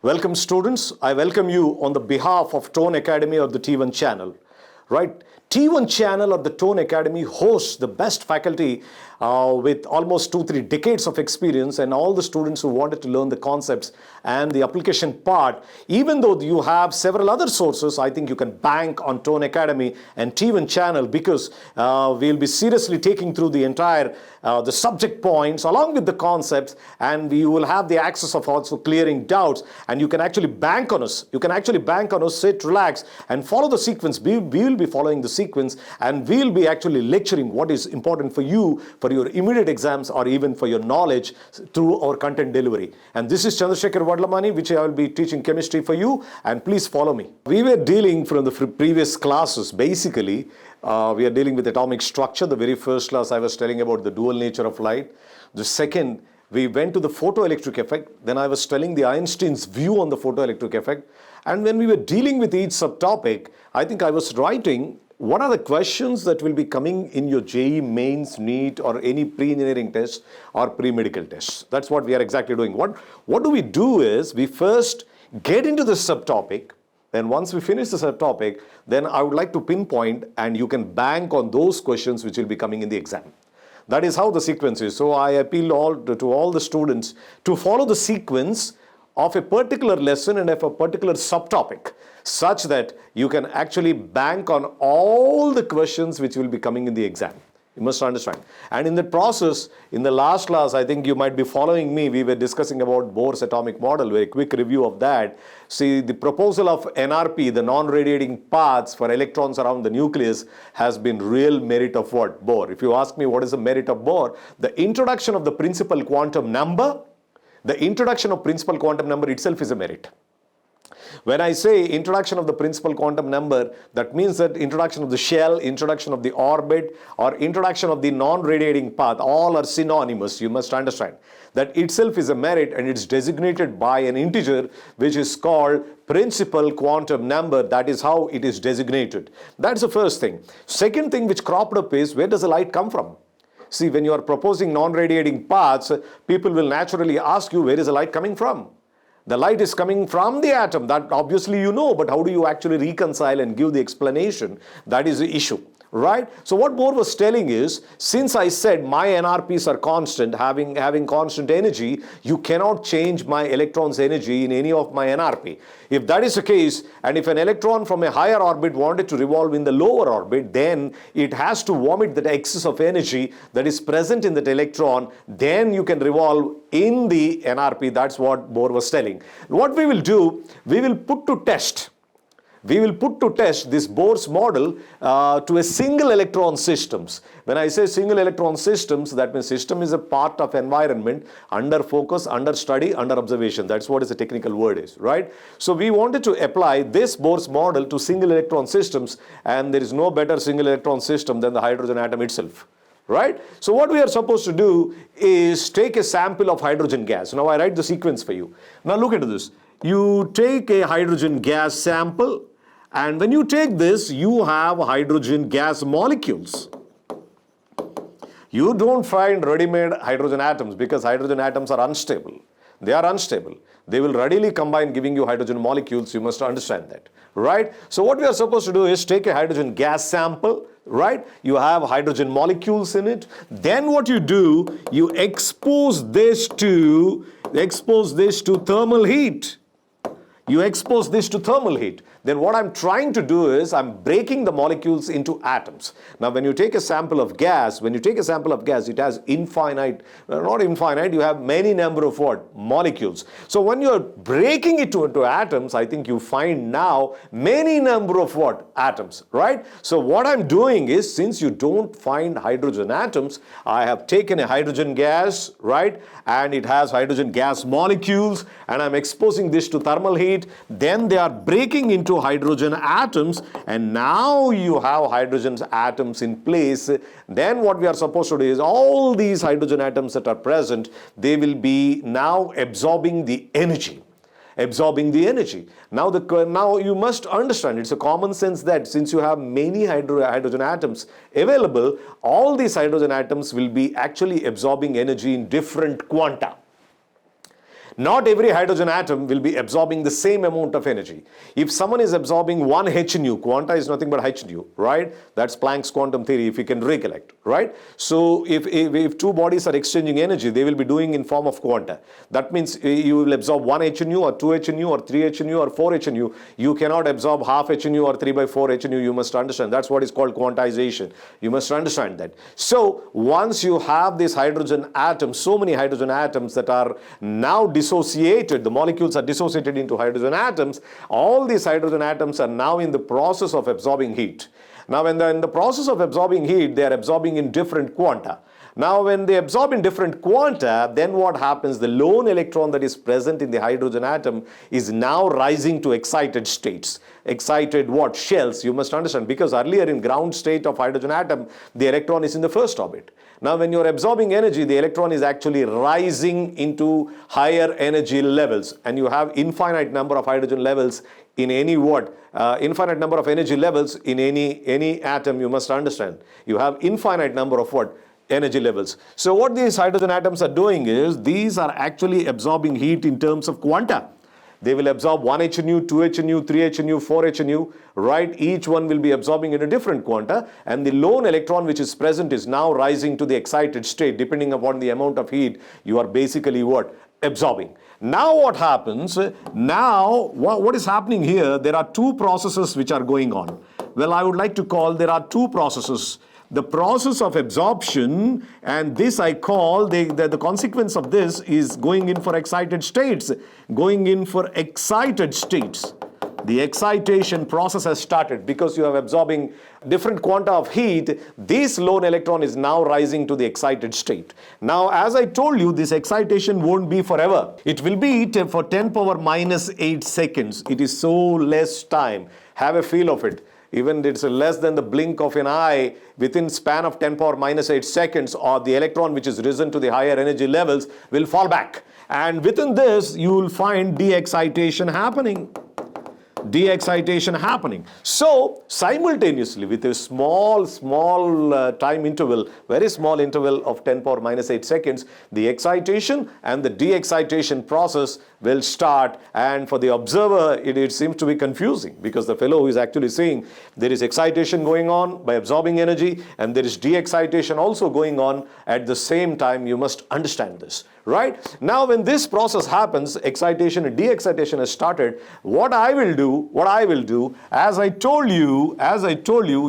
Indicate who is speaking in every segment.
Speaker 1: Welcome students, I welcome you on the behalf of Tone Academy or the T1 channel. Right? T1 channel or the Tone Academy hosts the best faculty with almost 2-3 decades of experience, and all the students who wanted to learn the concepts and the application part. Even though you have several other sources, I think you can bank on Tone Academy and T1 channel, because we'll be seriously taking through the entire the subject points along with the concepts, and we will have the access of also clearing doubts, and you can actually bank on us. You can actually bank on us, sit, relax, and follow the sequence. We will be following the sequence, and we'll be actually lecturing what is important for you, for your immediate exams, or even for your knowledge through our content delivery. And this is Chandrasekhar Vadlamani, which I will be teaching chemistry for you, and please follow me. We were dealing from the previous classes, basically, we are dealing with atomic structure. The very first class I was telling about the dual nature of light. The second, we went to the photoelectric effect. Then I was telling the Einstein's view on the photoelectric effect. And when we were dealing with each subtopic, I think I was writing what are the questions that will be coming in your JEE mains, NEET, or any pre-engineering test or pre-medical tests. That's what we are exactly doing. What do we do is we first get into the subtopic. Then once we finish the subtopic, then I would like to pinpoint, and you can bank on those questions which will be coming in the exam. That is how the sequence is. So I appeal to all the students to follow the sequence of a particular lesson and of a particular subtopic, such that you can actually bank on all the questions which will be coming in the exam. You must understand. And in the process, in the last class, I think you might be following me, we were discussing about Bohr's atomic model, very quick review of that. See, the proposal of NRP, the non-radiating paths for electrons around the nucleus, has been real merit of what? Bohr. If you ask me what is the merit of Bohr, the introduction of the principal quantum number, the introduction of principal quantum number itself is a merit. When I say introduction of the principal quantum number, that means that introduction of the shell, introduction of the orbit, or introduction of the non-radiating path, all are synonymous. You must understand that itself is a merit, and it's designated by an integer which is called principal quantum number. That is how it is designated. That's the first thing. Second thing which cropped up is, where does the light come from? See, when you are proposing non-radiating paths, people will naturally ask you, where is the light coming from? The light is coming from the atom. That obviously you know, but how do you actually reconcile and give the explanation? That is the issue, right? So what Bohr was telling is, since I said my NRPs are constant, having constant energy, you cannot change my electron's energy in any of my NRP. If that is the case, and if an electron from a higher orbit wanted to revolve in the lower orbit, then it has to vomit that excess of energy that is present in that electron. Then you can revolve in the NRP. That's what Bohr was telling. What we will do, we will put to test. We will put to test this Bohr's model to a single electron systems. When I say single electron systems, that means system is a part of environment, under focus, under study, under observation. That's what is the technical word is, right? So we wanted to apply this Bohr's model to single electron systems, and there is no better single electron system than the hydrogen atom itself. Right? So what we are supposed to do is take a sample of hydrogen gas. Now I write the sequence for you. Now look at this. You take a hydrogen gas sample, and when you take this, you have hydrogen gas molecules. You don't find ready-made hydrogen atoms, because hydrogen atoms are unstable. They are unstable. They will readily combine, giving you hydrogen molecules. You must understand that, right? So what we are supposed to do is take a hydrogen gas sample, right? You have hydrogen molecules in it. Then what you do, you expose this to thermal heat. You expose this to thermal heat. Then what I'm trying to do is I'm breaking the molecules into atoms. Now when you take a sample of gas, it has not infinite, you have many number of what? Molecules. So when you're breaking it into atoms, I think you find now many number of what? Atoms, right? So what I'm doing is, since you don't find hydrogen atoms, I have taken a hydrogen gas, right? And it has hydrogen gas molecules, and I'm exposing this to thermal heat. Then they are breaking into hydrogen atoms, and now you have hydrogen atoms in place. Then what we are supposed to do is, all these hydrogen atoms that are present, they will be now absorbing the energy. Now you must understand, it's a common sense that since you have many hydrogen atoms available, all these hydrogen atoms will be actually absorbing energy in different quanta. Not every hydrogen atom will be absorbing the same amount of energy. If someone is absorbing one h nu, quanta is nothing but h nu, right? That's Planck's quantum theory, if you can recollect, right? So if two bodies are exchanging energy, they will be doing in form of quanta. That means you will absorb one h nu or two h nu or three h nu or four h nu. You cannot absorb half h nu or 3 by 4 h nu. You must understand. That's what is called quantization. You must understand that. So once you have this hydrogen atom, so many hydrogen atoms that are now dissociated, the molecules are dissociated into hydrogen atoms, all these hydrogen atoms are now in the process of absorbing heat. Now when they're in the process of absorbing heat, they are absorbing in different quanta. Now when they absorb in different quanta, then what happens? The lone electron that is present in the hydrogen atom is now rising to excited states. Excited what? Shells, you must understand, because earlier in ground state of hydrogen atom, the electron is in the first orbit. Now when you are absorbing energy, the electron is actually rising into higher energy levels, and you have infinite number of hydrogen levels in any what? Infinite number of energy levels in any atom, you must understand. You have infinite number of what? Energy levels. So what these hydrogen atoms are doing is, these are actually absorbing heat in terms of quanta. They will absorb 1 h nu, 2 h nu, 3 h nu, 4 h nu, right? Each one will be absorbing in a different quanta, and the lone electron which is present is now rising to the excited state depending upon the amount of heat you are basically what? Absorbing. Now what happens? Now what is happening here? There are two processes which are going on. Well, I would like to call, there are two processes. The process of absorption, and this I call, the consequence of this is going in for excited states. Going in for excited states. The excitation process has started because you are absorbing different quanta of heat. This lone electron is now rising to the excited state. Now, as I told you, this excitation won't be forever. It will be for 10 power minus 8 seconds. It is so less time. Have a feel of it. Even it's less than the blink of an eye, within span of 10 power minus 8 seconds, or the electron which is risen to the higher energy levels will fall back. And within this, you will find de-excitation happening. De-excitation happening. So simultaneously, with a small time interval, very small interval of 10 power minus 8 seconds, the excitation and the de-excitation process will start, and for the observer it seems to be confusing, because the fellow who is actually saying there is excitation going on by absorbing energy and there is de-excitation also going on at the same time. You must understand this. Right? Now when this process happens, excitation and de-excitation has started. What I will do, as I told you,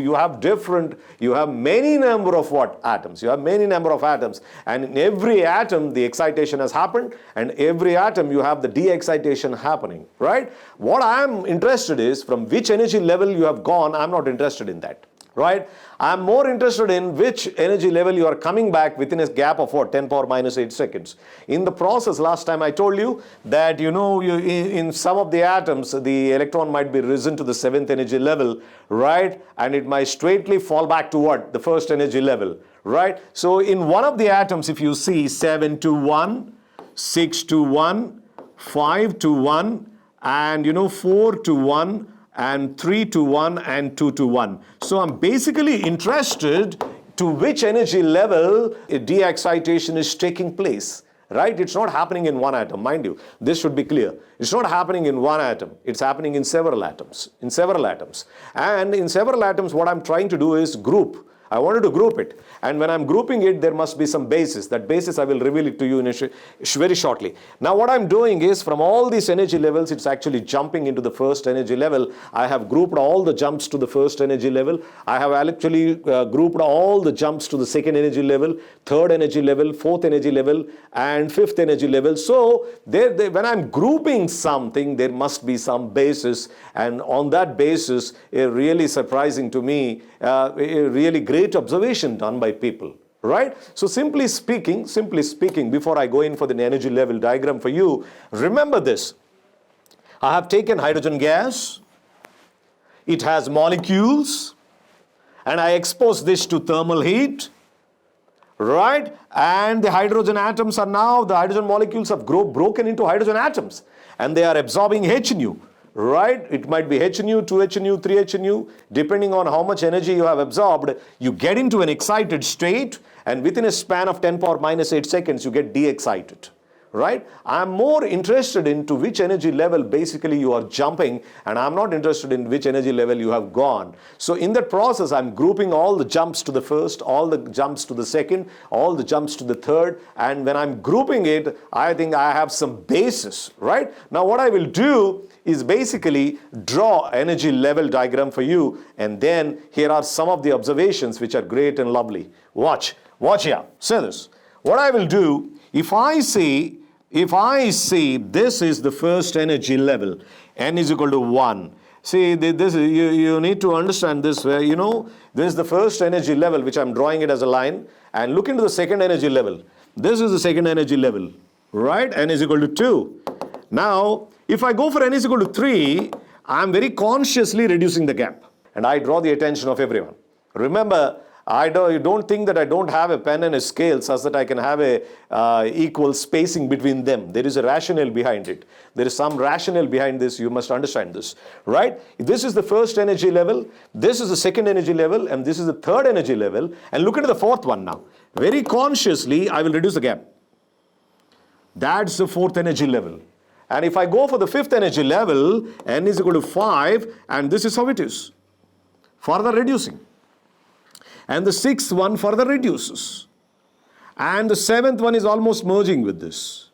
Speaker 1: you have many number of what? Atoms. You have many number of atoms, and in every atom the excitation has happened, and every atom you have the de-excitation happening, right? What I am interested is from which energy level you have gone. I'm not interested in that. Right? I'm more interested in which energy level you are coming back within a gap of what? 10 power minus 8 seconds. In the process, last time I told you that, in some of the atoms, the electron might be risen to the 7th energy level, right? And it might straightly fall back to what? The first energy level, right? So in one of the atoms, if you see 7 to 1, 6 to 1, 5 to 1, and 4 to 1, and 3 to 1 and 2 to 1. So I'm basically interested to which energy level de-excitation is taking place. Right? It's not happening in one atom, mind you. This should be clear. It's not happening in one atom. It's happening in several atoms. And in several atoms, what I'm trying to do is group. I wanted to group it. And when I'm grouping it, there must be some basis. That basis I will reveal it to you very shortly. Now what I'm doing is, from all these energy levels, it's actually jumping into the first energy level. I have grouped all the jumps to the first energy level. I have actually grouped all the jumps to the second energy level, third energy level, fourth energy level, and fifth energy level. So when I'm grouping something, there must be some basis. And on that basis, really surprising to me, a really great observation done by people, right? So simply speaking, before I go in for the energy level diagram for you, remember this. I have taken hydrogen gas. It has molecules, and I expose this to thermal heat, right? And the hydrogen atoms are now, the hydrogen molecules have broken into hydrogen atoms, and they are absorbing H nu. Right? It might be H nu, 2 H nu, 3 H nu, depending on how much energy you have absorbed. You get into an excited state, and within a span of 10 power minus 8 seconds, you get de-excited. right? I'm more interested into which energy level basically you are jumping, and I'm not interested in which energy level you have gone. So in that process, I'm grouping all the jumps to the first, all the jumps to the second, all the jumps to the third, and when I'm grouping it, I think I have some basis, right? Now what I will do is basically draw energy level diagram for you, and then here are some of the observations which are great and lovely. Watch here, say this. What I will do, if I say this is the first energy level, n is equal to 1. See, this you need to understand this, where this is the first energy level which I'm drawing it as a line, and look into the second energy level. This is the second energy level, right? N is equal to 2. Now, if I go for n is equal to 3, I'm very consciously reducing the gap, and I draw the attention of everyone. Remember, you don't think that I don't have a pen and a scale such that I can have a equal spacing between them. There is a rationale behind it. There is some rationale behind this. You must understand this, right? This is the first energy level, this is the second energy level, and this is the third energy level. And look at the fourth one now. Very consciously, I will reduce the gap. That's the fourth energy level. And if I go for the fifth energy level, n is equal to 5, and this is how it is. Further reducing. And the sixth one further reduces. And the seventh one is almost merging with this.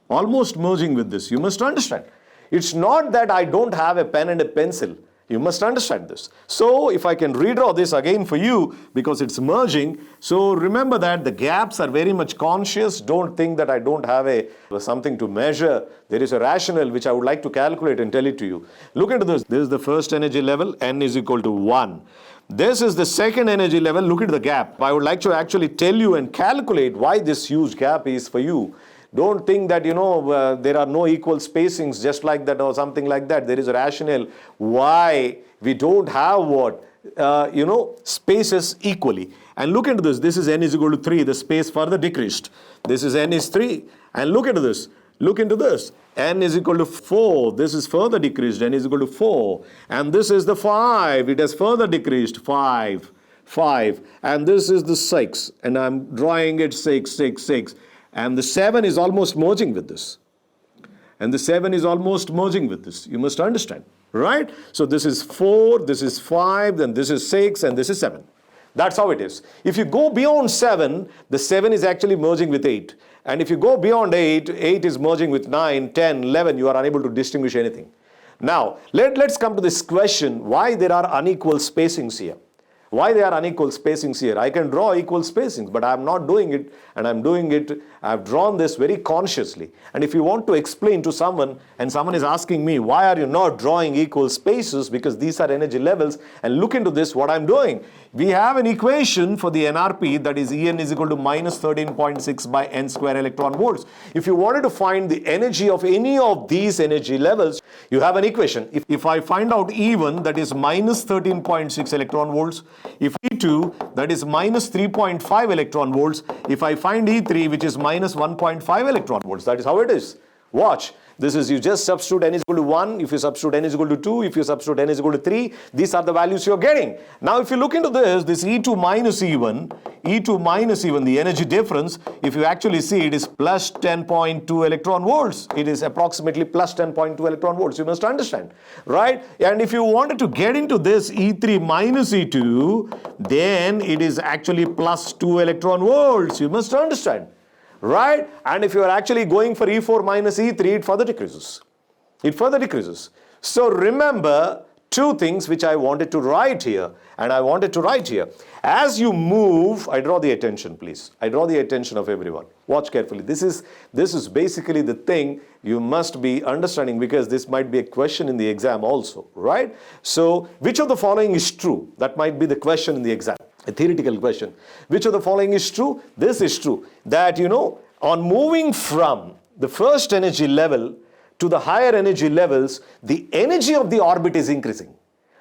Speaker 1: Almost merging with this. You must understand. It's not that I don't have a pen and a pencil. You must understand this. So if I can redraw this again for you, because it's merging. So remember that the gaps are very much conscious. Don't think that I don't have something to measure. There is a rationale which I would like to calculate and tell it to you. Look into this. This is the first energy level. N is equal to 1. This is the second energy level. Look at the gap. I would like to actually tell you and calculate why this huge gap is for you. Don't think that, there are no equal spacings just like that or something like that. There is a rationale why we don't have spaces equally. And look into this. This is n is equal to 3. The space further decreased. This is n is 3. And look into this. Look into this. N is equal to 4. This is further decreased. N is equal to 4. And this is the 5. It has further decreased. 5. And this is the 6. And I'm drawing it 6. And the 7 is almost merging with this. And the 7 is almost merging with this. You must understand. Right? So this is 4, this is 5, then this is 6, and this is 7. That's how it is. If you go beyond 7, the 7 is actually merging with 8. And if you go beyond 8, 8 is merging with 9, 10, 11. You are unable to distinguish anything. Now, let's come to this question, why there are unequal spacings here. Why they are unequal spacings here? I can draw equal spacings, but I'm not doing it, and I've drawn this very consciously. And if you want to explain to someone, and someone is asking me, why are you not drawing equal spaces? Because these are energy levels, and look into this, what I'm doing. We have an equation for the NRP, that is En is equal to minus 13.6 by n square electron volts. If you wanted to find the energy of any of these energy levels, you have an equation. If I find out E1, that is minus 13.6 electron volts, if E2, that is minus 3.5 electron volts, if I find E3, which is minus 1.5 electron volts, that is how it is. Watch. This is, you just substitute n is equal to 1, if you substitute n is equal to 2, if you substitute n is equal to 3, these are the values you're getting. Now if you look into this E2 minus E1, the energy difference, if you actually see, it is plus 10.2 electron volts. It is approximately plus 10.2 electron volts. You must understand, right? And if you wanted to get into this E3 minus E2, then it is actually plus 2 electron volts. You must understand. Right? And if you are actually going for E4 minus E3, it further decreases. It further decreases. So remember two things which I wanted to write here. And I wanted to write here. As you move, I draw the attention, please. I draw the attention of everyone. Watch carefully. This is basically the thing you must be understanding, because this might be a question in the exam also. Right? So which of the following is true? That might be the question in the exam. A theoretical question. Which of the following is true? This is true. That, on moving from the first energy level to the higher energy levels, the energy of the orbit is increasing.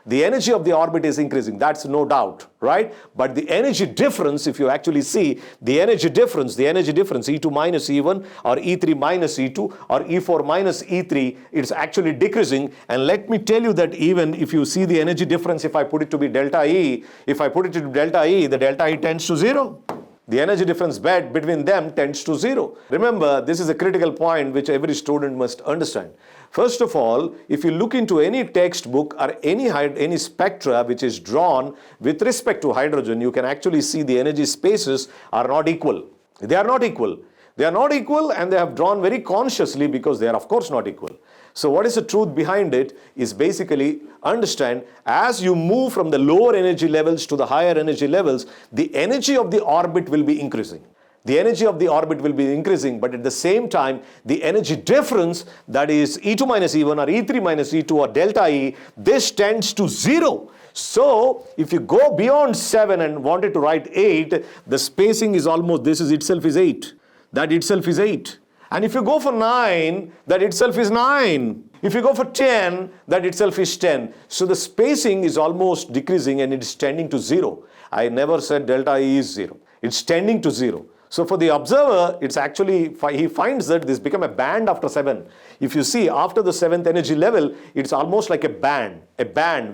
Speaker 1: The energy of the orbit is increasing. That's no doubt, right? But the energy difference, if you actually see, the energy difference, E2 minus E1 or E3 minus E2 or E4 minus E3, it's actually decreasing. And let me tell you that even if you see the energy difference, if I put it to be delta E, the delta E tends to 0. The energy difference between them tends to zero. Remember, this is a critical point which every student must understand. First of all, if you look into any textbook or any spectra which is drawn with respect to hydrogen, you can actually see the energy spaces are not equal. They are not equal. They are not equal, and they have drawn very consciously because they are of course not equal. So what is the truth behind it is basically understand, as you move from the lower energy levels to the higher energy levels, the energy of the orbit will be increasing. The energy of the orbit will be increasing, but at the same time, the energy difference, that is E2 minus E1 or E3 minus E2 or delta E, this tends to zero. So if you go beyond 7 and wanted to write 8, the spacing is almost, this is itself is 8. That itself is 8. And if you go for 9, that itself is 9. If you go for 10, that itself is 10. So the spacing is almost decreasing and it is tending to 0. I never said delta E is 0. It's tending to 0. So for the observer, it's actually, he finds that this become a band after 7. If you see, after the 7th energy level, it's almost like a band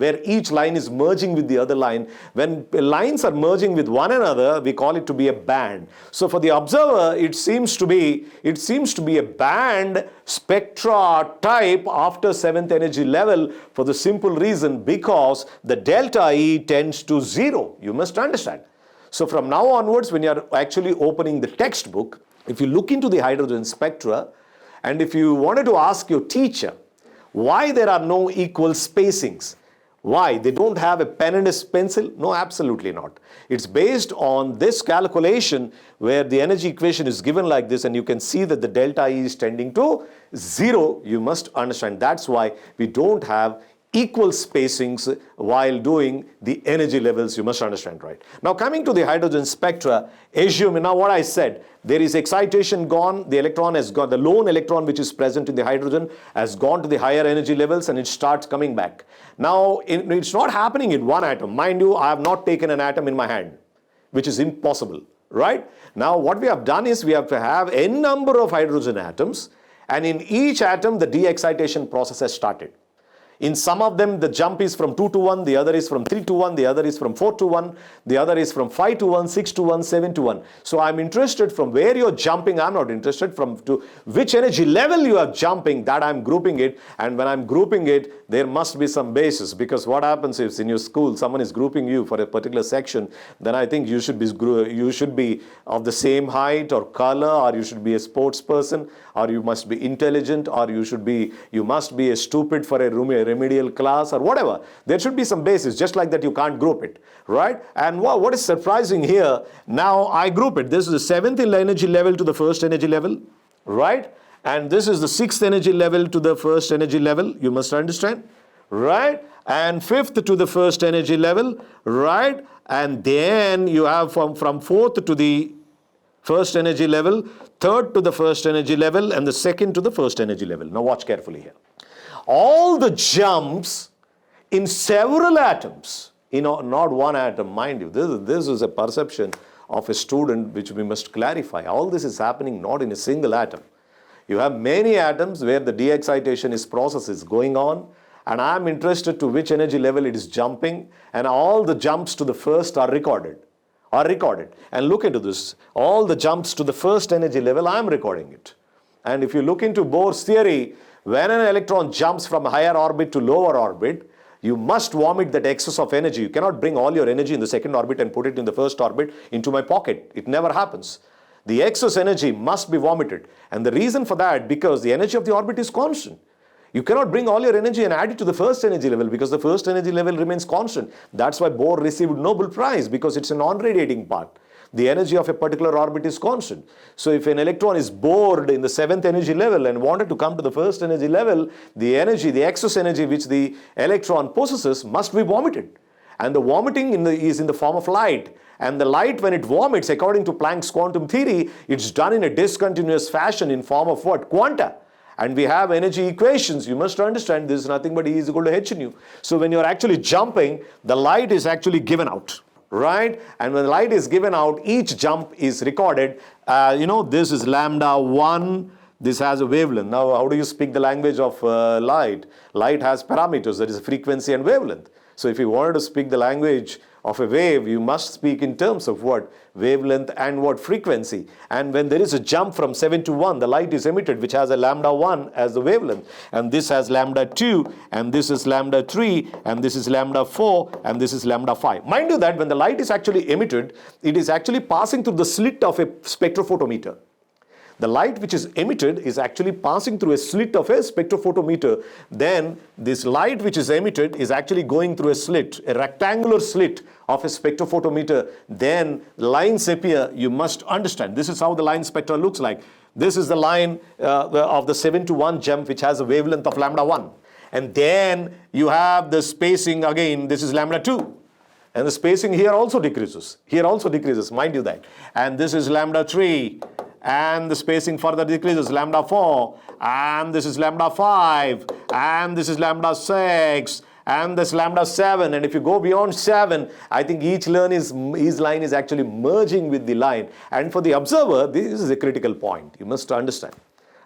Speaker 1: where each line is merging with the other line. When lines are merging with one another, we call it to be a band. So for the observer, it seems to be a band spectra type after 7th energy level, for the simple reason because the delta E tends to 0. You must understand. So from now onwards, when you are actually opening the textbook, if you look into the hydrogen spectra, and if you wanted to ask your teacher why there are no equal spacings, why they don't have a pen and a pencil? No, absolutely not. It's based on this calculation where the energy equation is given like this, and you can see that the delta E is tending to 0. You must understand that's why we don't have equal spacings while doing the energy levels. You must understand, right? Now coming to the hydrogen spectra, assume now what I said, there is excitation gone, the electron has gone, the lone electron which is present in the hydrogen has gone to the higher energy levels and it starts coming back. Now it's not happening in one atom. Mind you, I have not taken an atom in my hand, which is impossible, right? Now what we have done is we have to have n number of hydrogen atoms, and in each atom the de-excitation process has started. In some of them, the jump is from 2 to 1, the other is from 3 to 1, the other is from 4 to 1, the other is from 5 to 1, 6 to 1, 7 to 1. So I'm interested from where you're jumping. I'm not interested from to which energy level you are jumping, that I'm grouping it. And when I'm grouping it, there must be some basis, because what happens is in your school, someone is grouping you for a particular section, then I think you should be of the same height or color, or you should be a sports person, or you must be intelligent, or you must be a stupid for a remedial class, or whatever. There should be some basis. Just like that, you can't group it, right? And what is surprising here, now I group it. This is the 7th energy level to the 1st energy level, right? And this is the 6th energy level to the 1st energy level. You must understand, right? And 5th to the 1st energy level, right? And then you have from 4th to the 1st energy level, 3rd to the 1st energy level, and the 2nd to the 1st energy level. Now watch carefully here. All the jumps in several atoms, not one atom, mind you, this is a perception of a student which we must clarify. All this is happening not in a single atom. You have many atoms where the de-excitation process is going on, and I am interested to which energy level it is jumping, and all the jumps to the first are recorded. And look into this. All the jumps to the 1st energy level, I am recording it. And if you look into Bohr's theory, when an electron jumps from higher orbit to lower orbit, you must vomit that excess of energy. You cannot bring all your energy in the 2nd orbit and put it in the 1st orbit into my pocket. It never happens. The excess energy must be vomited. And the reason for that, because the energy of the orbit is constant. You cannot bring all your energy and add it to the 1st energy level, because the 1st energy level remains constant. That's why Bohr received Nobel Prize, because it's a non-radiating part. The energy of a particular orbit is constant. So if an electron is bored in the 7th energy level and wanted to come to the 1st energy level, the excess energy which the electron possesses must be vomited. And the vomiting is in the form of light. And the light, when it vomits, according to Planck's quantum theory, it's done in a discontinuous fashion in form of what? Quanta. And we have energy equations. You must understand this is nothing but E is equal to h nu. So when you're actually jumping, the light is actually given out, right? And when the light is given out, each jump is recorded. This is lambda 1. This has a wavelength. Now, how do you speak the language of light? Light has parameters, that is frequency and wavelength. So if you wanted to speak the language of a wave, you must speak in terms of what? Wavelength and what? Frequency. And when there is a jump from 7 to 1, the light is emitted, which has a lambda 1 as the wavelength. And this has lambda 2, and this is lambda 3, and this is lambda 4, and this is lambda 5. Mind you that when the light is actually emitted, it is actually passing through the slit of a spectrophotometer. The light which is emitted is actually passing through a slit of a spectrophotometer. Then this light which is emitted is actually going through a slit, a rectangular slit of a spectrophotometer. Then lines appear. You must understand. This is how the line spectra looks like. This is the line of the 7 to 1 jump, which has a wavelength of lambda 1. And then you have the spacing again. This is lambda 2. And the spacing here also decreases. Here also decreases, mind you that. And this is lambda 3. And the spacing further decreases, lambda 4, and this is lambda 5, and this is lambda 6, and this lambda 7. And if you go beyond 7, I think each line is actually merging with the line. And for the observer, this is a critical point. You must understand.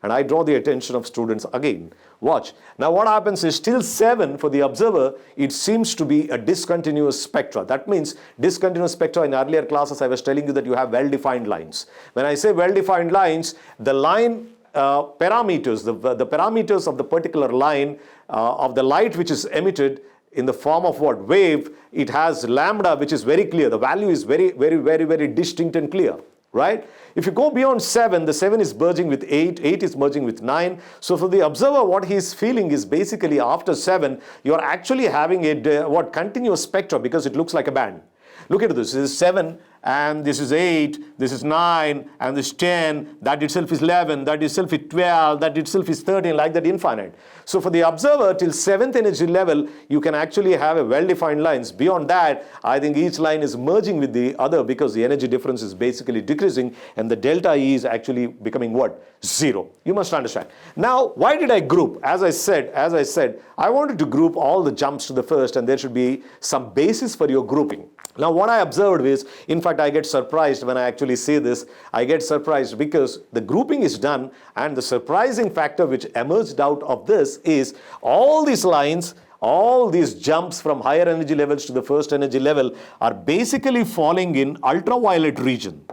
Speaker 1: And I draw the attention of students again. Watch. Now what happens is till 7 for the observer, it seems to be a discontinuous spectra. That means discontinuous spectra. In earlier classes, I was telling you that you have well-defined lines. When I say well-defined lines, the line parameters, the parameters of the particular line of the light which is emitted in the form of what? Wave, it has lambda, which is very clear. The value is very distinct and clear. Right? If you go beyond 7, the 7 is merging with 8, 8 is merging with 9. So for the observer, what he is feeling is basically after 7, you are actually having a continuous spectra, because it looks like a band. Look at this. This is 7, and this is 8, this is 9, and this is 10, that itself is 11, that itself is 12, that itself is 13, like that infinite. So for the observer, till 7th energy level, you can actually have a well-defined lines. Beyond that, I think each line is merging with the other, because the energy difference is basically decreasing, and the delta E is actually becoming what? 0. You must understand. Now, why did I group? As I said, I wanted to group all the jumps to the first, and there should be some basis for your grouping. Now, what I observed is, in fact, I get surprised when I actually see this. I get surprised because the grouping is done, and the surprising factor which emerged out of this is all these lines, all these jumps from higher energy levels to the first energy level are basically falling in ultraviolet region.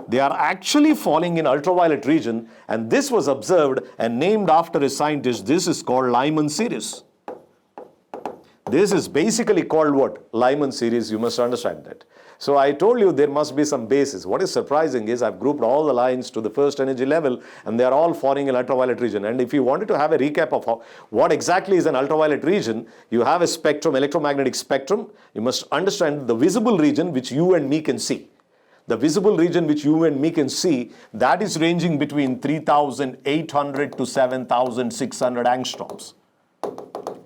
Speaker 1: They are actually falling in ultraviolet region, and this was observed and named after a scientist. This is called Lyman series. This is basically called what? Lyman series. You must understand that. So I told you there must be some basis. What is surprising is I've grouped all the lines to the first energy level, and they are all falling in ultraviolet region. And if you wanted to have a recap of what exactly is an ultraviolet region, you have a spectrum, electromagnetic spectrum. You must understand the visible region which you and me can see. The visible region which you and me can see, that is ranging between 3,800 to 7,600 angstroms.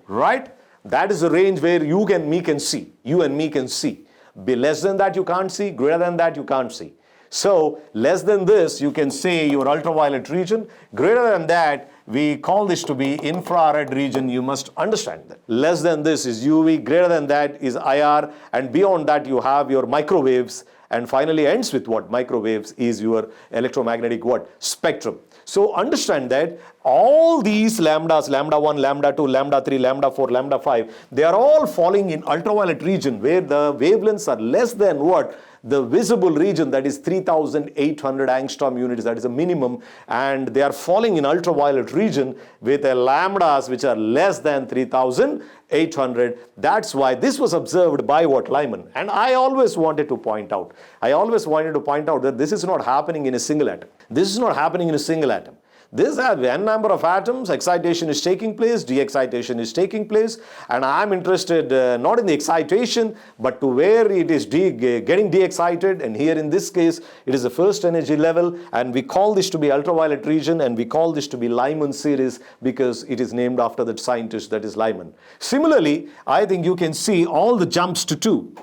Speaker 1: Right? That is the range where you and me can see. You and me can see. Be less than that you can't see. Greater than that you can't see. So less than this you can say your ultraviolet region. Greater than that we call this to be infrared region. You must understand that. Less than this is UV. Greater than that is IR. And beyond that you have your microwaves. And finally ends with what? Microwaves is your electromagnetic what? Spectrum. So understand that all these lambdas, lambda 1, lambda 2, lambda 3, lambda 4, lambda 5, they are all falling in ultraviolet region where the wavelengths are less than what? The visible region, that is 3,800 angstrom units, that is a minimum, and they are falling in ultraviolet region with a lambdas which are less than 3,800. That's why this was observed by what? Lyman. And I always wanted to point out that this is not happening in a single atom. This is not happening in a single atom. This has n number of atoms, excitation is taking place, de-excitation is taking place, and I'm interested not in the excitation, but to where it is getting de-excited, and here in this case, it is the first energy level, and we call this to be ultraviolet region, and we call this to be Lyman series because it is named after that scientist, that is Lyman. Similarly, I think you can see all the jumps to 2.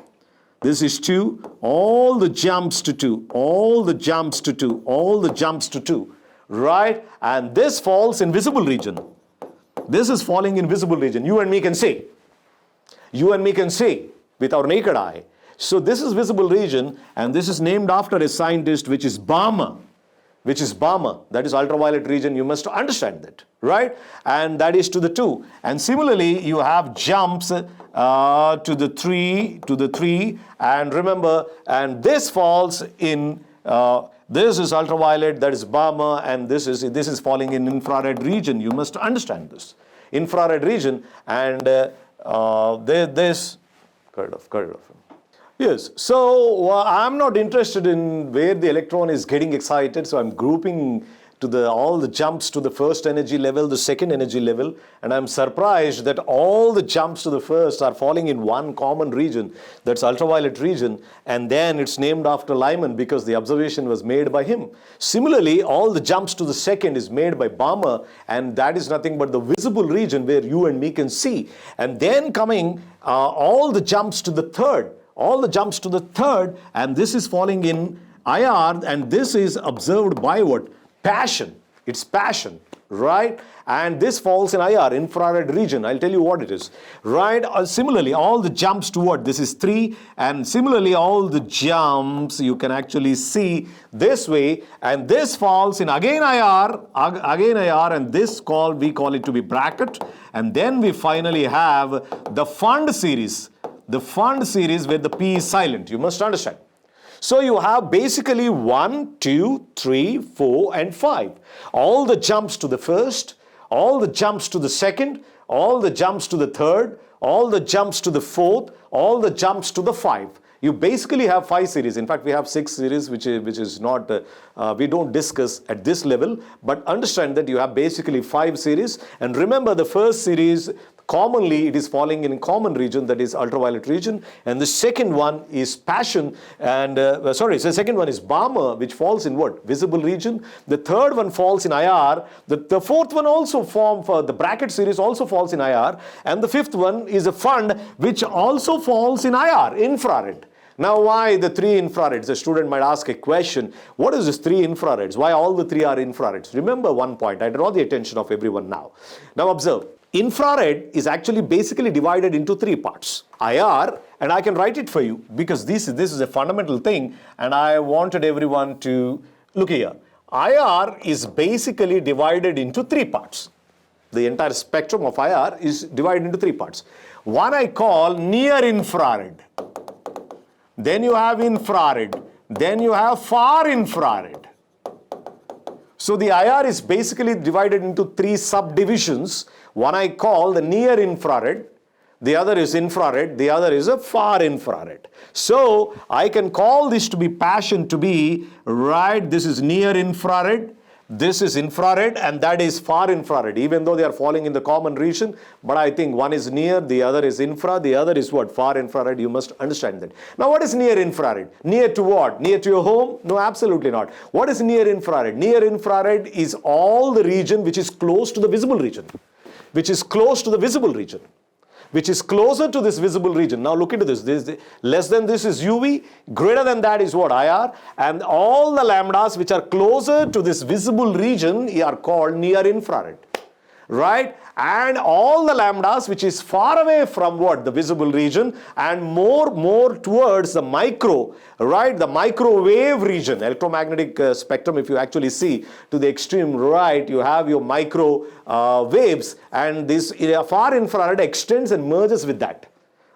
Speaker 1: This is 2, all the jumps to 2, all the jumps to 2, all the jumps to 2. Right? And this falls in visible region. This is falling in visible region. You and me can see. You and me can see with our naked eye. So this is visible region, and this is named after a scientist which is Balmer. which is Balmer, that is ultraviolet region. You must understand that, right? And that is to the 2. And similarly, you have jumps to the 3, and remember, and this falls in, this is ultraviolet, that is Balmer, and this is falling in infrared region. You must understand this. Infrared region, and this, cut it off. Yes, so I'm not interested in where the electron is getting excited, so I'm grouping to all the jumps to the first energy level, the second energy level, and I'm surprised that all the jumps to the first are falling in one common region, that's ultraviolet region, and then it's named after Lyman because the observation was made by him. Similarly, all the jumps to the second is made by Balmer, and that is nothing but the visible region where you and me can see. And then coming all the jumps to the third, and this is falling in IR, and this is observed by what? Passion. It's passion, right? And this falls in IR, infrared region. I'll tell you what it is, right? Similarly, all the jumps to what? This is 3, and similarly, all the jumps you can actually see this way, and this falls in again IR, and this we call it to be bracket, and then we finally have the fund series. The fund series where the P is silent. You must understand. So you have basically 1, 2, 3, 4, and 5. All the jumps to the first, all the jumps to the second, all the jumps to the third, all the jumps to the fourth, all the jumps to the 5. You basically have 5 series. In fact, we have 6 series, which is not, we don't discuss at this level. But understand that you have basically 5 series. And remember, the first series, commonly it is falling in a common region, that is ultraviolet region. And the second one is passion, and so the second one is Balmer, which falls in what? Visible region. The third one falls in IR. The fourth one also the bracket series also falls in IR. And the fifth one is a fund, which also falls in IR, infrared. Now, why the 3 infrareds? The student might ask a question, what is this 3 infrareds? Why all the 3 are infrareds? Remember one point, I draw the attention of everyone now. Now observe, infrared is actually basically divided into 3 parts. IR, and I can write it for you because this is a fundamental thing, and I wanted everyone to look here. IR is basically divided into 3 parts. The entire spectrum of IR is divided into 3 parts. One I call near infrared. Then you have infrared. Then you have far infrared. So the IR is basically divided into 3 subdivisions. One I call the near infrared, the other is infrared, the other is a far infrared. So I can call this to be passion to be, right, this is near infrared, this is infrared, and that is far infrared, even though they are falling in the common region. But I think one is near, the other is infra, the other is what? Far infrared. You must understand that. Now what is near infrared? Near to what? Near to your home? No, absolutely not. What is near infrared? Near infrared is all the region which is close to the visible region. Which is close to the visible region. Which is closer to this visible region. Now look into this. Less than this is UV, greater than that is what? IR, and all the lambdas which are closer to this visible region are called near infrared, right? And all the lambdas which is far away from what? The visible region, and more towards the micro, right? The microwave region, electromagnetic spectrum. If you actually see to the extreme right, you have your micro waves, and this far infrared extends and merges with that,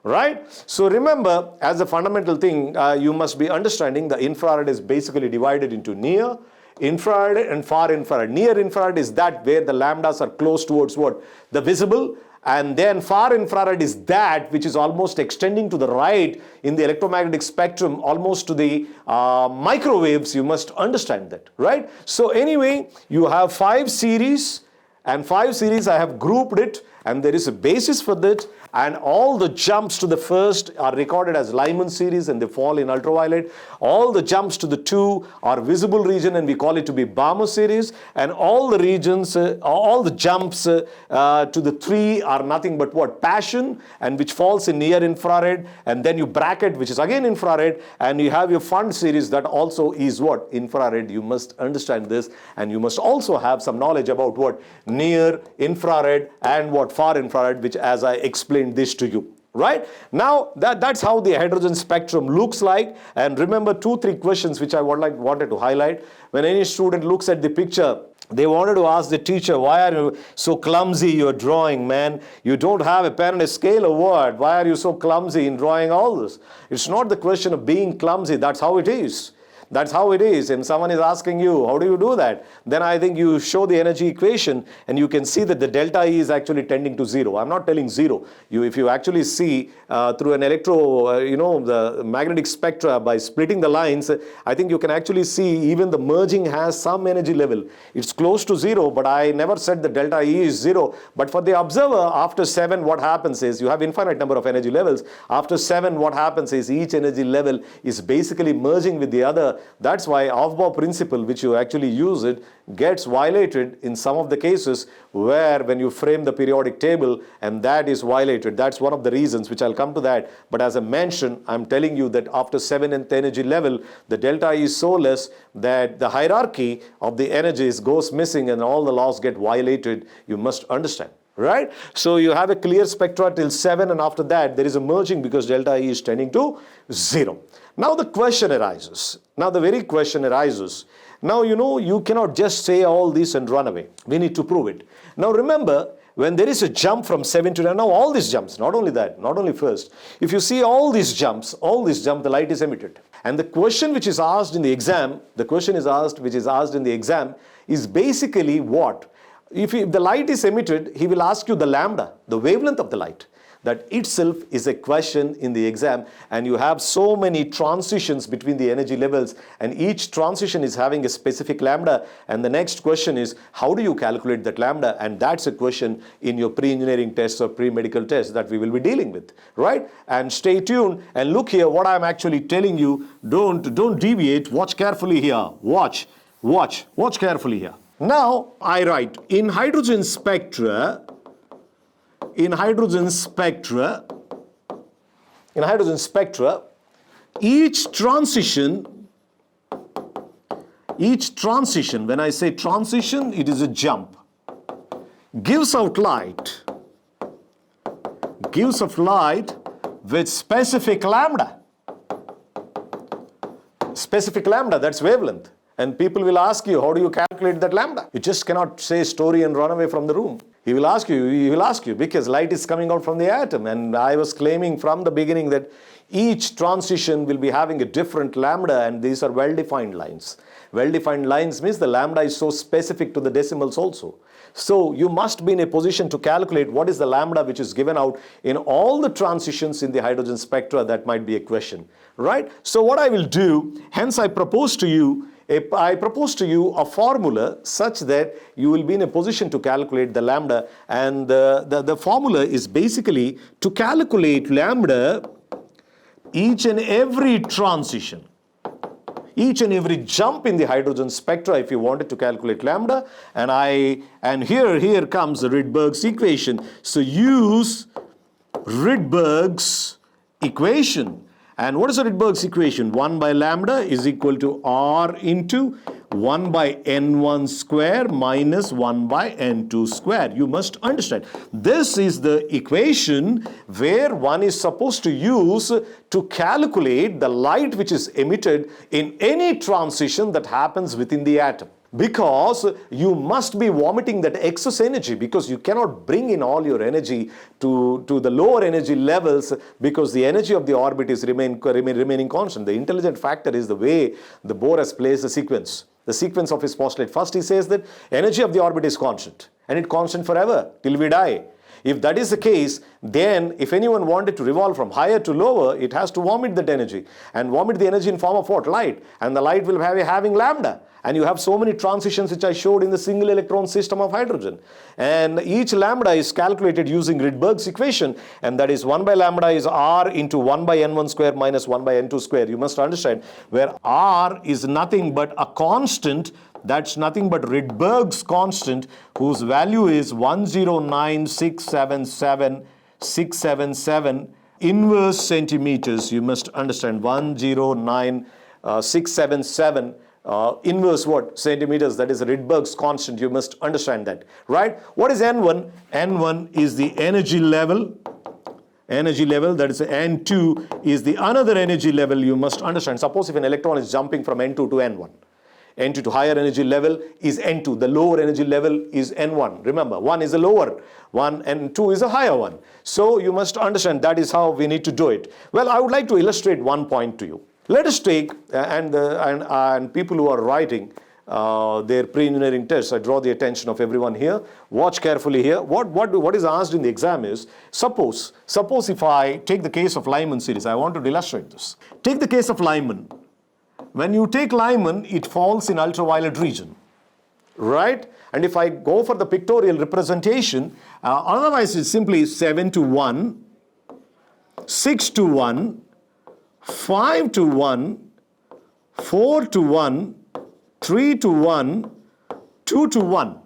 Speaker 1: right? So remember, as a fundamental thing, you must be understanding the infrared is basically divided into near infrared and far infrared. Near infrared is that where the lambdas are close towards what? The visible. And then far infrared is that which is almost extending to the right in the electromagnetic spectrum, almost to the microwaves. You must understand that, right? So anyway, you have 5 series, and 5 series I have grouped it, and there is a basis for that. And all the jumps to the first are recorded as Lyman series, and they fall in ultraviolet. All the jumps to the 2 are visible region, and we call it to be Balmer series. And all the regions, all the jumps to the 3 are nothing but what? Passion, and which falls in near infrared. And then you bracket, which is again infrared, and you have your fund series that also is what? Infrared. You must understand this, and you must also have some knowledge about what? Near infrared and what? Far infrared, which as I explained this to you. Right? Now, that's how the hydrogen spectrum looks like. And remember 2-3 questions which I wanted to highlight. When any student looks at the picture, they wanted to ask the teacher, why are you so clumsy you're drawing, man? You don't have a pen and a scale or what? Why are you so clumsy in drawing all this? It's not the question of being clumsy. That's how it is. That's how it is. And someone is asking you, how do you do that? Then I think you show the energy equation and you can see that the delta E is actually tending to 0. I'm not telling 0. If you actually see through an the magnetic spectra by splitting the lines, I think you can actually see even the merging has some energy level. It's close to 0, but I never said the delta E is 0. But for the observer, after 7, what happens is you have infinite number of energy levels. After 7, what happens is each energy level is basically merging with the other. That's why Aufbau principle, which you actually use it, gets violated in some of the cases where when you frame the periodic table and that is violated. That's one of the reasons, which I'll come to that. But as I mentioned, I'm telling you that after 7th energy level, the delta E is so less that the hierarchy of the energies goes missing and all the laws get violated. You must understand. Right? So you have a clear spectra till 7, and after that there is a merging because delta E is tending to 0. Now the question arises. Now the very question arises. Now you cannot just say all this and run away. We need to prove it. Now remember, when there is a jump from 7 to 9, now all these jumps, not only that, not only first, if you see all these jumps, the light is emitted. And the question which is asked in the exam, is basically what? If the light is emitted, he will ask you the lambda, the wavelength of the light. That itself is a question in the exam, and you have so many transitions between the energy levels, and each transition is having a specific lambda. And the next question is, how do you calculate that lambda? And that's a question in your pre-engineering tests or pre-medical tests that we will be dealing with, right? And stay tuned and look here what I'm actually telling you. Don't deviate. Watch carefully here. Watch carefully here. Now I write in hydrogen spectra, each transition, when I say transition, it is a jump, gives out light with specific lambda, that's wavelength. And people will ask you, how do you calculate that lambda? You just cannot say story and run away from the room. He will ask you because light is coming out from the atom. And I was claiming from the beginning that each transition will be having a different lambda, and these are well-defined lines. Well-defined lines means the lambda is so specific to the decimals also. So you must be in a position to calculate what is the lambda which is given out in all the transitions in the hydrogen spectra. That might be a question, right? So what I will do, hence I propose to you a formula such that you will be in a position to calculate the lambda, and the formula is basically to calculate lambda each and every transition, each and every jump in the hydrogen spectra. If you wanted to calculate lambda, and here comes the Rydberg's equation. So use Rydberg's equation. And what is the Rydberg's equation? 1 by lambda is equal to R into 1 by N1 square minus 1 by N2 square. You must understand. This is the equation where one is supposed to use to calculate the light which is emitted in any transition that happens within the atom. Because you must be vomiting that excess energy, because you cannot bring in all your energy to the lower energy levels, because the energy of the orbit is remaining constant. The intelligent factor is the way the Bohr has placed the sequence of his postulate. First he says that energy of the orbit is constant, and it's constant forever till we die. If that is the case, then if anyone wanted to revolve from higher to lower, it has to vomit that energy, and vomit the energy in form of what? Light. And the light will having lambda. And you have so many transitions which I showed in the single electron system of hydrogen. And each lambda is calculated using Rydberg's equation, and that is 1 by lambda is R into 1 by N1 square minus 1 by N2 square. You must understand, where R is nothing but a constant, that's nothing but Rydberg's constant, whose value is 109,677 inverse centimeters. You must understand, 109,677 inverse what? Centimeters. That is Rydberg's constant. You must understand that, right? What is N1? N1 is the energy level energy level, that is N2 is the another energy level you must understand. Suppose if an electron is jumping from N2 to N1. N2 to higher energy level is N2. The lower energy level is N1. Remember, 1 is a lower one and 2 is a higher one. So you must understand that is how we need to do it. Well, I would like to illustrate one point to you. Let us take, and people who are writing their pre-engineering tests, I draw the attention of everyone here. Watch carefully here. What is asked in the exam is, suppose if I take the case of Lyman series, I want to illustrate this. Take the case of Lyman. When you take Lyman, it falls in ultraviolet region, right? And if I go for the pictorial representation, otherwise it's simply 7 to 1, 6 to 1, 5 to 1, 4 to 1, 3 to 1, 2 to 1.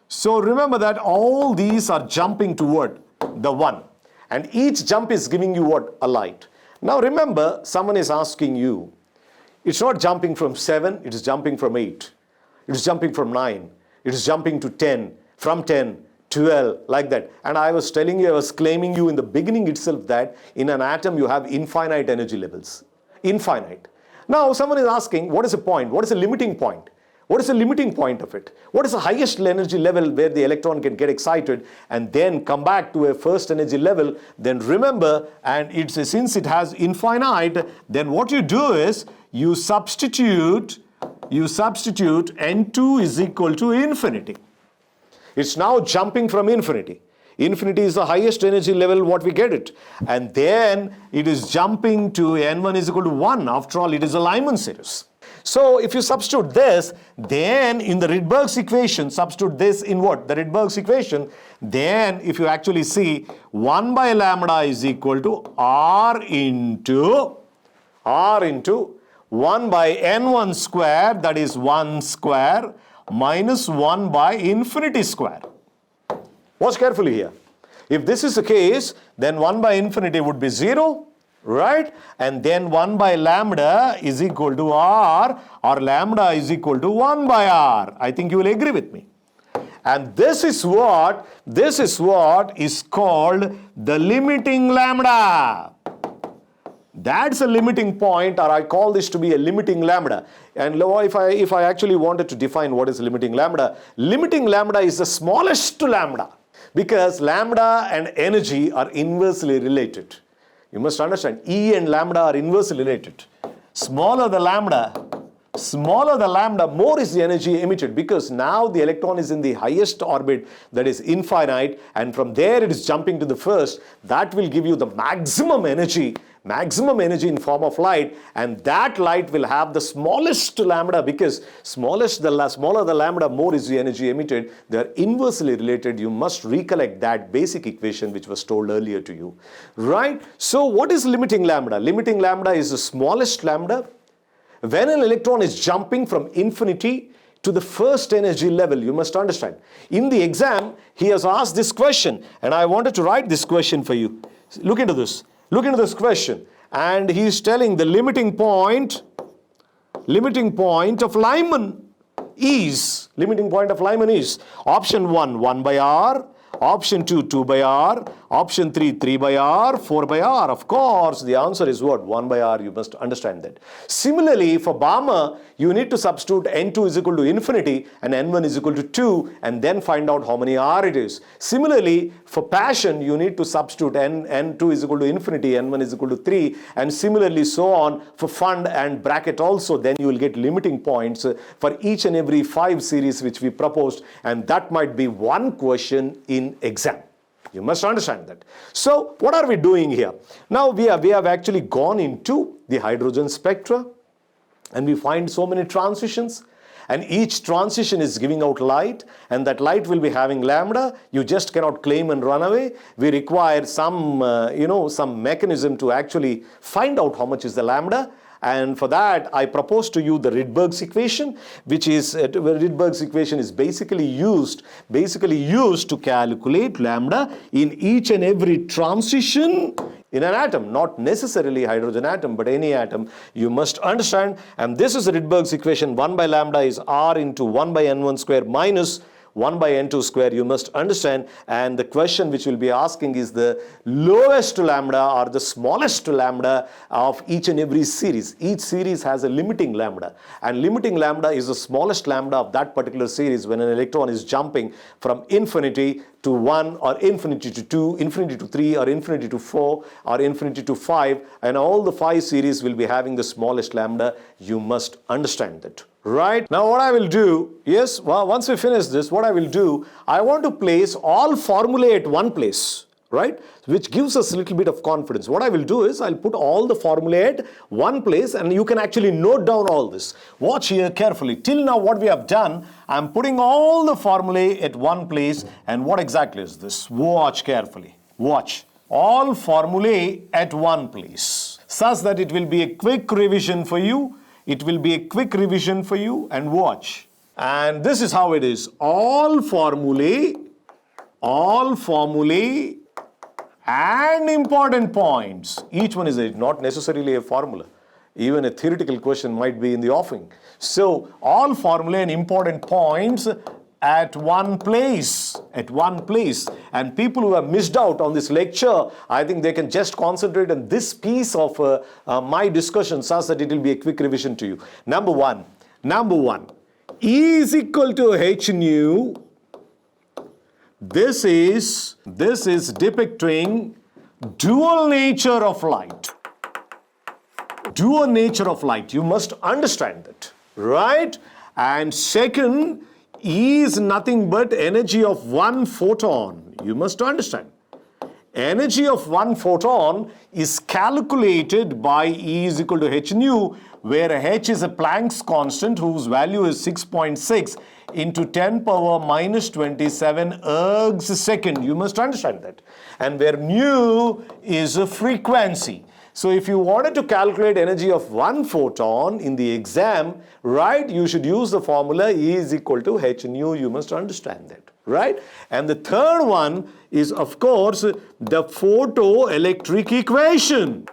Speaker 1: So remember that all these are jumping toward the 1. And each jump is giving you what? A light. Now remember, someone is asking you, it's not jumping from 7, it is jumping from 8. It is jumping from 9. It is jumping to 10, from 10, 12, like that. And I was telling you, I was claiming you in the beginning itself that in an atom you have infinite energy levels. Infinite. Now someone is asking, what is the point? What is the limiting point? What is the limiting point of it? What is the highest energy level where the electron can get excited and then come back to a first energy level? Then remember, and since it has infinite, then what you do is you substitute N2 is equal to infinity. It's now jumping from infinity. Infinity is the highest energy level what we get it. And then it is jumping to N1 is equal to 1. After all, it is a Lyman series. So if you substitute this, then in the Rydberg's equation, substitute this in what? The Rydberg's equation, then if you actually see 1 by lambda is equal to R into 1 by N1 square, that is 1 square, minus 1 by infinity square. Watch carefully here. If this is the case, then 1 by infinity would be 0, right? And then 1 by lambda is equal to R, or lambda is equal to 1 by R. I think you will agree with me. And this is what is called the limiting lambda. That's a limiting point, or I call this to be a limiting lambda. And if I actually wanted to define what is limiting lambda is the smallest lambda, because lambda and energy are inversely related. You must understand, E and lambda are inversely related. Smaller the lambda, more is the energy emitted, because now the electron is in the highest orbit, that is infinite, and from there it is jumping to the first. That will give you the maximum energy in form of light, and that light will have the smallest lambda, because smaller the lambda, more is the energy emitted. They are inversely related. You must recollect that basic equation which was told earlier to you, right? So what is limiting lambda? Limiting lambda is the smallest lambda when an electron is jumping from infinity to the first energy level. You must understand. In the exam, he has asked this question, and I wanted to write this question for you. Look into this. Look into this question. And he is telling the limiting point of Lyman is, option 1, 1 by R, option 2, 2 by R, option 3, 3 by R, 4 by R. Of course, the answer is what? 1 by R. You must understand that. Similarly, for Balmer, you need to substitute N2 is equal to infinity and N1 is equal to 2, and then find out how many R it is. Similarly, for Paschen, you need to substitute N2 is equal to infinity, N1 is equal to 3, and similarly so on for Fund and Brackett also. Then you will get limiting points for each and every 5 series which we proposed, and that might be one question in exam. You must understand that. So what are we doing here? Now we have actually gone into the hydrogen spectra, and we find so many transitions, and each transition is giving out light, and that light will be having lambda. You just cannot claim and run away. We require some mechanism to actually find out how much is the lambda. And for that, I propose to you the Rydberg's equation, which is Rydberg's equation is basically used to calculate lambda in each and every transition in an atom, not necessarily hydrogen atom, but any atom. You must understand. And this is the Rydberg's equation. 1 by lambda is R into 1 by N1 square minus 1 by n2 square. You must understand. And the question which we'll be asking is the lowest lambda or the smallest lambda of each and every series. Each series has a limiting lambda, and limiting lambda is the smallest lambda of that particular series when an electron is jumping from infinity to 1 or infinity to 2, infinity to 3 or infinity to 4 or infinity to 5, and all the 5 series will be having the smallest lambda. You must understand that. Right? Now what I will do, yes, once we finish this, what I will do, I want to place all formulae at one place, right? Which gives us a little bit of confidence. What I will do is, I'll put all the formulae at one place and you can actually note down all this. Watch here carefully. Till now what we have done, I'm putting all the formulae at one place, and what exactly is this? Watch carefully. Watch. All formulae at one place, such that it will be a quick revision for you. It will be a quick revision for you, and watch. And this is how it is. All formulae and important points. Each one is not necessarily a formula. Even a theoretical question might be in the offing. So all formulae and important points at one place, and people who have missed out on this lecture, I think they can just concentrate on this piece of my discussion such that it will be a quick revision to you. Number one, E is equal to h nu. This is depicting dual nature of light. Dual nature of light. You must understand that, right? And second, E is nothing but energy of one photon. You must understand. Energy of one photon is calculated by E is equal to h nu, where h is a Planck's constant whose value is 6.6 into 10 power minus 27 ergs a second. You must understand that. And where nu is a frequency. So if you wanted to calculate energy of one photon in the exam, right, you should use the formula E is equal to h nu. You must understand that, right? And the third one is, of course, the photoelectric equation,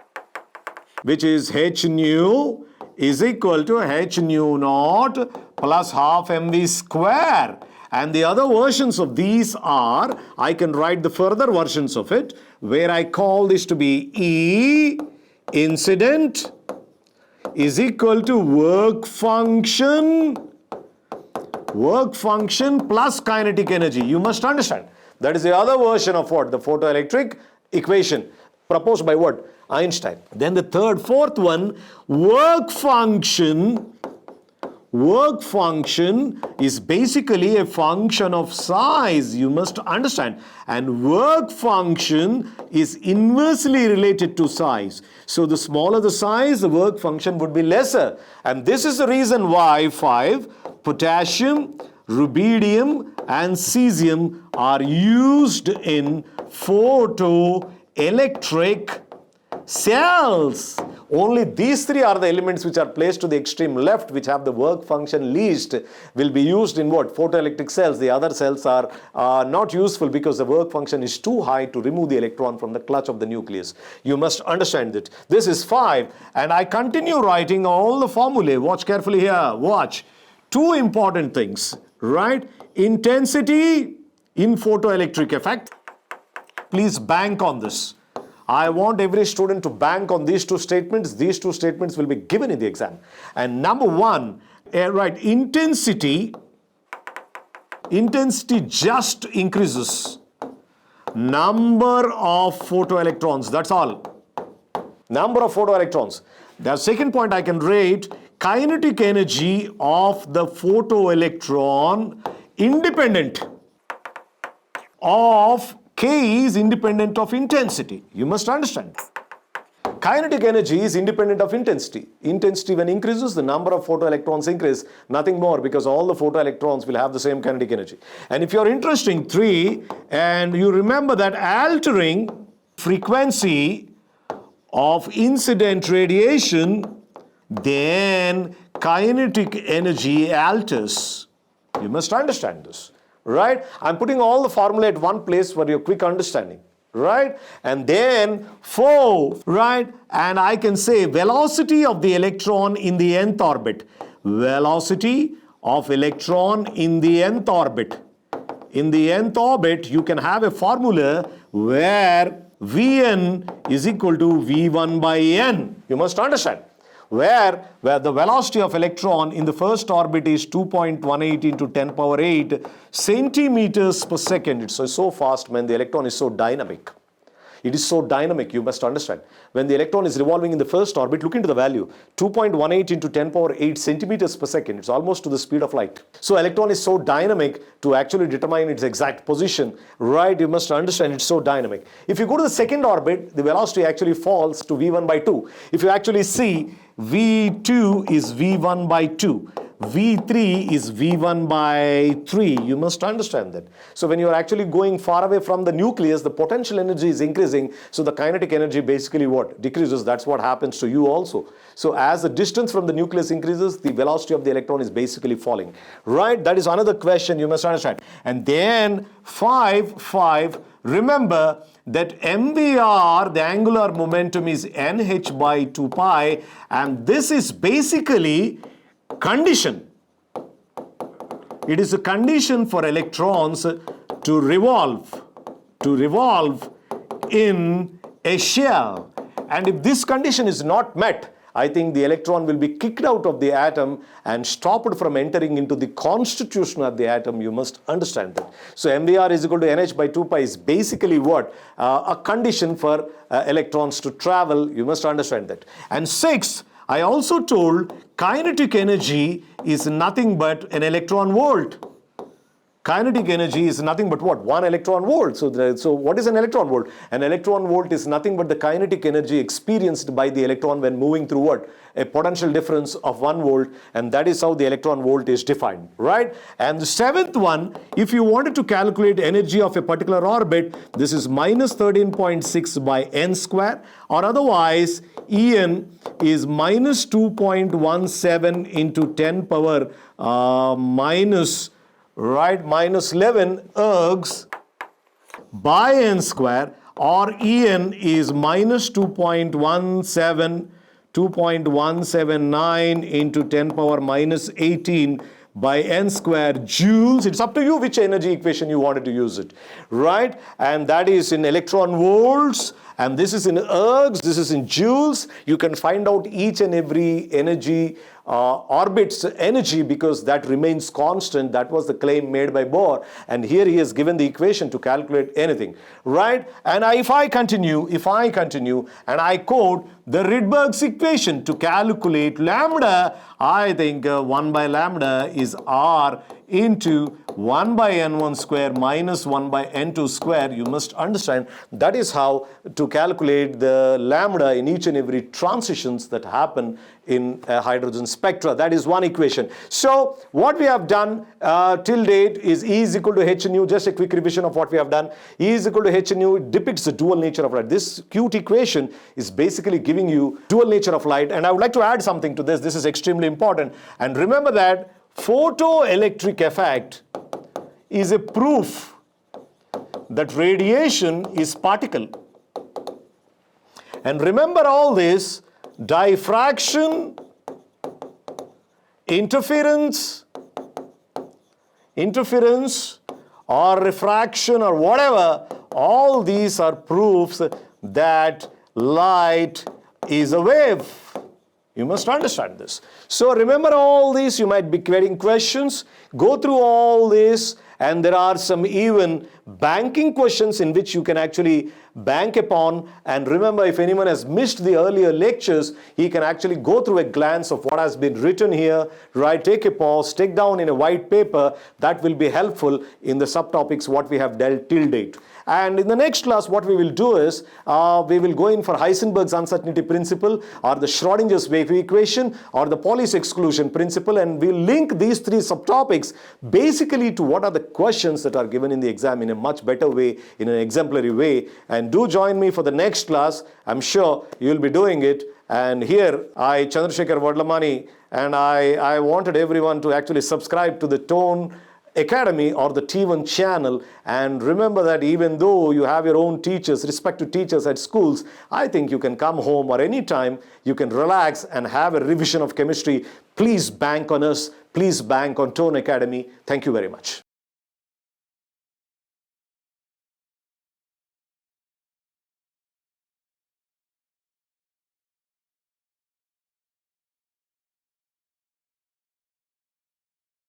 Speaker 1: which is h nu is equal to h nu naught plus half mv square. And the other versions of these are, I can write the further versions of it, where I call this to be E incident is equal to work function plus kinetic energy. You must understand. That is the other version of what? The photoelectric equation proposed by what? Einstein. Then the fourth one, work function is basically a function of size. You must understand. And work function is inversely related to size. So the smaller the size, the work function would be lesser. And this is the reason why 5, potassium, rubidium and cesium are used in photoelectric cells. Only these three are the elements which are placed to the extreme left, which have the work function least, will be used in what? Photoelectric cells. The other cells are not useful because the work function is too high to remove the electron from the clutch of the nucleus. You must understand that. This is 5, and I continue writing all the formulae. Watch carefully here. Watch. 2 important things, right? Intensity in photoelectric effect. Please bank on this. I want every student to bank on these 2 statements. These 2 statements will be given in the exam. And number 1, right, intensity just increases number of photoelectrons. That's all. Number of photoelectrons. The second point I can rate, kinetic energy of the photoelectron independent of K is independent of intensity. You must understand. Kinetic energy is independent of intensity. Intensity when increases, the number of photoelectrons increase. Nothing more, because all the photoelectrons will have the same kinetic energy. And if you're interested in 3, and you remember that altering frequency of incident radiation, then kinetic energy alters. You must understand this. Right? I'm putting all the formula at one place for your quick understanding. Right? And then 4, right? And I can say velocity of the electron in the nth orbit. Velocity of electron in the nth orbit. in the nth orbit, you can have a formula where Vn is equal to V1 by n. You must understand. Where the velocity of electron in the first orbit is 2.18 into 10 power 8 centimeters per second. It's so fast when the electron is so dynamic. It is so dynamic, you must understand. When the electron is revolving in the first orbit, look into the value. 2.18 into 10 power 8 centimeters per second. It's almost to the speed of light. So electron is so dynamic to actually determine its exact position. Right, you must understand it's so dynamic. If you go to the second orbit, the velocity actually falls to V1 by 2. If you actually see, V2 is V1 by 2. V3 is V1 by 3. You must understand that. So when you are actually going far away from the nucleus, the potential energy is increasing. So the kinetic energy basically what? Decreases. That's what happens to you also. So as the distance from the nucleus increases, the velocity of the electron is basically falling. Right? That is another question you must understand. And then 5. Remember that MVR, the angular momentum, is NH by 2 pi. And this is basically condition. It is a condition for electrons to revolve in a shell. And if this condition is not met, I think the electron will be kicked out of the atom and stopped from entering into the constitution of the atom. You must understand that. So MVR is equal to NH by 2 pi is basically what? A condition for electrons to travel. You must understand that. And 6, I also told kinetic energy is nothing but an electron volt. Kinetic energy is nothing but what? 1 electron volt. So what is an electron volt? An electron volt is nothing but the kinetic energy experienced by the electron when moving through what? A potential difference of 1 volt, and that is how the electron volt is defined, right? And the 7th one, if you wanted to calculate energy of a particular orbit, this is minus 13.6 by n square, or otherwise En is minus 2.17 into 10 power minus 11 ergs by n square, or En is minus 2.179 into 10 power minus 18 by n square joules. It's up to you which energy equation you wanted to use it, right? And that is in electron volts, and this is in ergs, this is in joules. You can find out each and every energy orbit's energy, because that remains constant. That was the claim made by Bohr, and here he has given the equation to calculate anything, right? And if I continue and I quote the Rydberg's equation to calculate lambda, I think 1 by lambda is R into 1 by n1 square minus 1 by n2 square. You must understand that is how to calculate the lambda in each and every transitions that happen in a hydrogen spectra. That is one equation. So what we have done till date is E is equal to h nu. Just a quick revision of what we have done. E is equal to h nu. It depicts the dual nature of light. This cute equation is basically giving you dual nature of light. And I would like to add something to this. This is extremely important. And remember that photoelectric effect is a proof that radiation is particle. And remember all this: diffraction, interference or refraction or whatever, all these are proofs that light is a wave. You must understand this. So remember all these. You might be getting questions. Go through all this, and there are some even banking questions in which you can actually bank upon. And remember, if anyone has missed the earlier lectures, he can actually go through a glance of what has been written here, right? Take a pause, take down in a white paper. That will be helpful in the subtopics what we have dealt till date. And in the next class, what we will do is, we will go in for Heisenberg's uncertainty principle, or the Schrodinger's wave equation, or the Pauli's exclusion principle, and we'll link these three subtopics basically to what are the questions that are given in the exam in a much better way, in an exemplary way. And do join me for the next class. I'm sure you'll be doing it. And here, I, Chandrasekhar Vadlamani, and I wanted everyone to actually subscribe to the Tone Academy or the T1 channel. And remember that even though you have your own teachers, respective teachers at schools, I think you can come home or anytime you can relax and have a revision of chemistry. Please bank on us. Please bank on Tone Academy. Thank you very much.